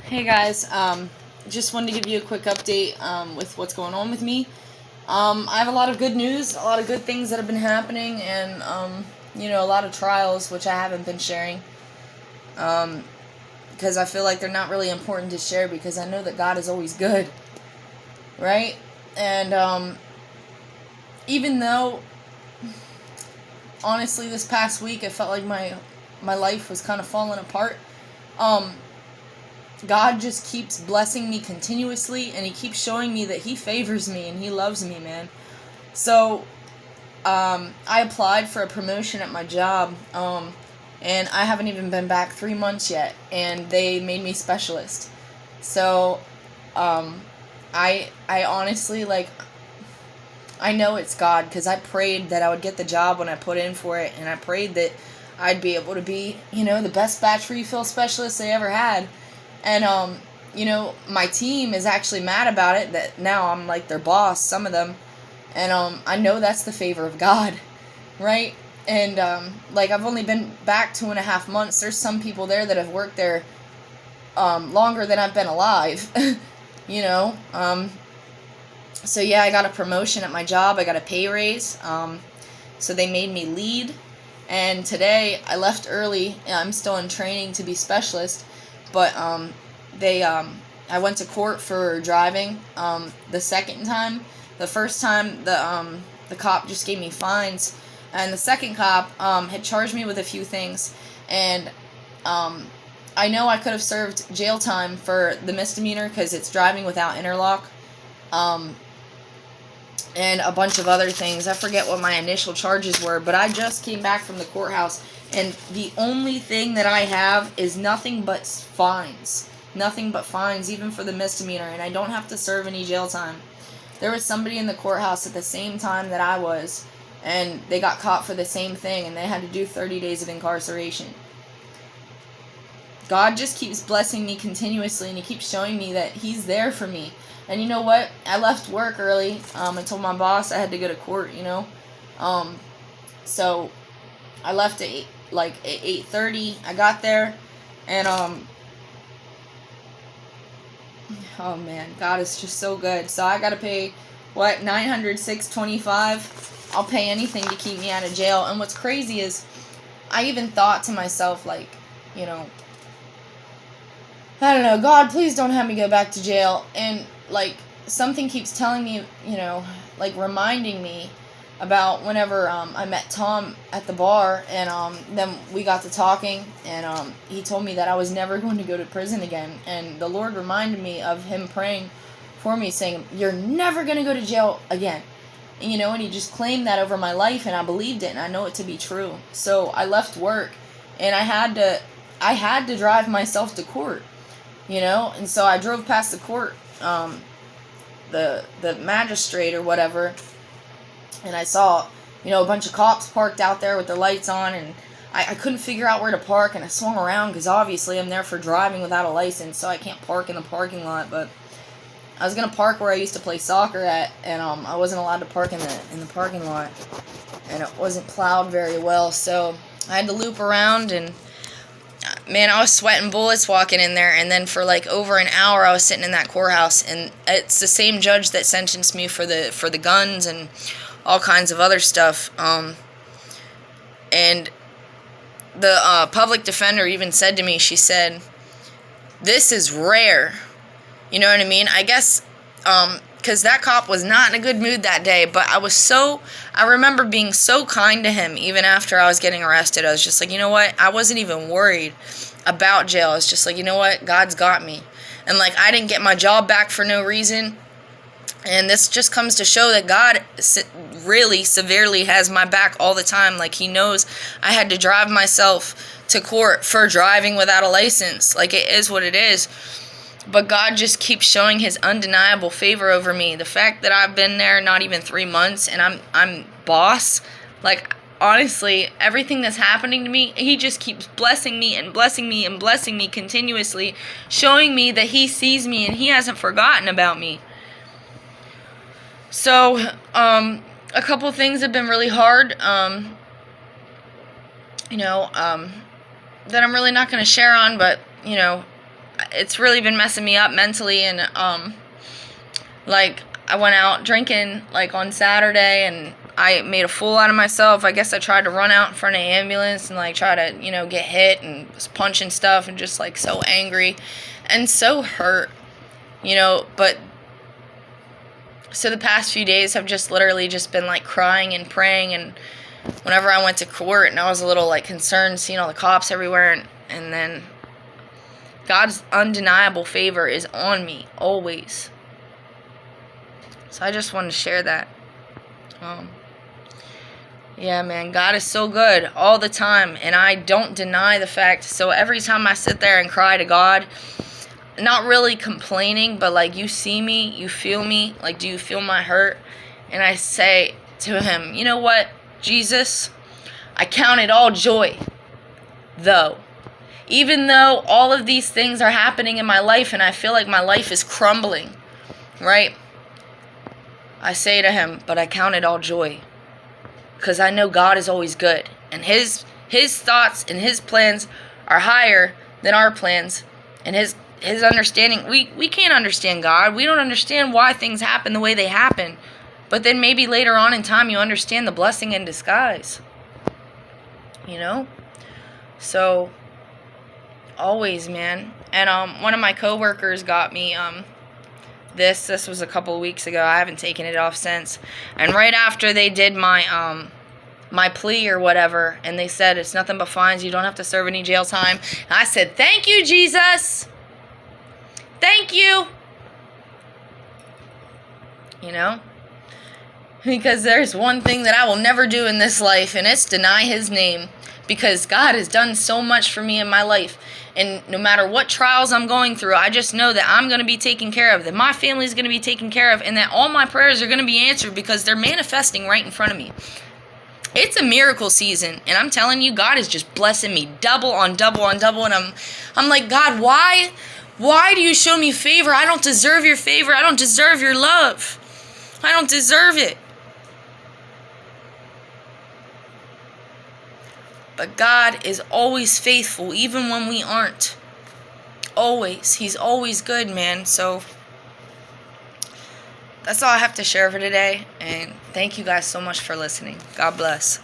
Hey guys, just wanted to give you a quick update with what's going on with me. I have a lot of good news, a lot of good things that have been happening, and a lot of trials which I haven't been sharing because I feel like they're not really important to share because I know that God is always good, right? And even though, honestly, this past week it felt like my life was kind of falling apart. Um, God just keeps blessing me continuously, and He keeps showing me that He favors me and He loves me, man. So, I applied for a promotion at my job, and I haven't even been back 3 months yet, and they made me specialist. So, I honestly, like, I know it's God, because I prayed that I would get the job when I put in for it, and I prayed that I'd be able to be, the best batch refill specialist they ever had. And, my team is actually mad about it, that now I'm like their boss, some of them. And, I know that's the favor of God, right? And, I've only been back 2.5 months. There's some people there that have worked there, longer than I've been alive, you know? So yeah, I got a promotion at my job. I got a pay raise. So they made me lead. And today I left early. I'm still in training to be specialist. But I went to court for driving the second time. The first time, the cop just gave me fines, and the second cop had charged me with a few things, and I know I could have served jail time for the misdemeanor because it's driving without interlock, and a bunch of other things. I forget what my initial charges were, but I just came back from the courthouse, and the only thing that I have is nothing but fines. Nothing but fines, even for the misdemeanor, and I don't have to serve any jail time. There was somebody in the courthouse at the same time that I was, and they got caught for the same thing, and they had to do 30 days of incarceration. God just keeps blessing me continuously, and He keeps showing me that He's there for me. And you know what? I left work early. I told my boss I had to go to court, So I left at 8:30. I got there, and oh man, God is just so good. So I gotta pay $906.25. I'll pay anything to keep me out of jail. And what's crazy is, I even thought to myself, I don't know, God, please don't have me go back to jail. And something keeps telling me, reminding me about whenever I met Tom at the bar, and then we got to talking, and he told me that I was never going to go to prison again, and the Lord reminded me of Him praying for me, saying, "You're never going to go to jail again." And He just claimed that over my life, and I believed it, and I know it to be true. So I left work, and I had to drive myself to court, and so I drove past the court, the magistrate or whatever, and I saw, a bunch of cops parked out there with their lights on, and I couldn't figure out where to park, and I swung around because obviously I'm there for driving without a license, so I can't park in the parking lot. But I was gonna park where I used to play soccer at, and I wasn't allowed to park in the parking lot, and it wasn't plowed very well, so I had to loop around, and man, I was sweating bullets walking in there, and then for over an hour I was sitting in that courthouse, and it's the same judge that sentenced me for the guns and all kinds of other stuff. And the public defender even said to me, she said, "This is rare." You know what I mean? I guess because that cop was not in a good mood that day, but I remember being so kind to him even after I was getting arrested. I was just like, you know what? I wasn't even worried about jail. It's just like, you know what? God's got me. And I didn't get my job back for no reason. And this just comes to show that God really severely has my back all the time. He knows I had to drive myself to court for driving without a license. It is what it is. But God just keeps showing His undeniable favor over me. The fact that I've been there not even 3 months, and I'm boss. Honestly, everything that's happening to me, He just keeps blessing me and blessing me and blessing me continuously, showing me that He sees me and He hasn't forgotten about me. So, a couple things have been really hard, that I'm really not going to share on, but, it's really been messing me up mentally. And like, I went out drinking like on Saturday, and I made a fool out of myself. I guess I tried to run out in front of an ambulance and like try to, get hit, and was punching stuff and just like so angry and so hurt, but so the past few days have just literally just been like crying and praying. And whenever I went to court, and I was a little like concerned seeing all the cops everywhere, and then God's undeniable favor is on me always. So I just wanted to share that. Yeah, man, God is so good all the time, and I don't deny the fact. So every time I sit there and cry to God, not really complaining, but like, you see me, you feel me, like, do you feel my hurt? And I say to him, you know what, Jesus, I count it all joy, though. Even though all of these things are happening in my life and I feel like my life is crumbling, right? I say to him, but I count it all joy, because I know God is always good, and his thoughts and his plans are higher than our plans, and his understanding. We can't understand God. We don't understand why things happen the way they happen. But then maybe later on in time you understand the blessing in disguise. So always, man. And one of my coworkers got me this was a couple of weeks ago. I haven't taken it off since. And right after they did my my plea or whatever, and they said it's nothing but fines, you don't have to serve any jail time. And I said, "Thank you, Jesus. Thank you." Because there's one thing that I will never do in this life, and it's deny his name. Because God has done so much for me in my life. And no matter what trials I'm going through, I just know that I'm going to be taken care of, that my family is going to be taken care of, and that all my prayers are going to be answered because they're manifesting right in front of me. It's a miracle season, and I'm telling you, God is just blessing me double on double on double, and I'm like, God, why do you show me favor? I don't deserve your favor. I don't deserve your love. I don't deserve it. But God is always faithful, even when we aren't. Always. He's always good, man. So that's all I have to share for today. And thank you guys so much for listening. God bless.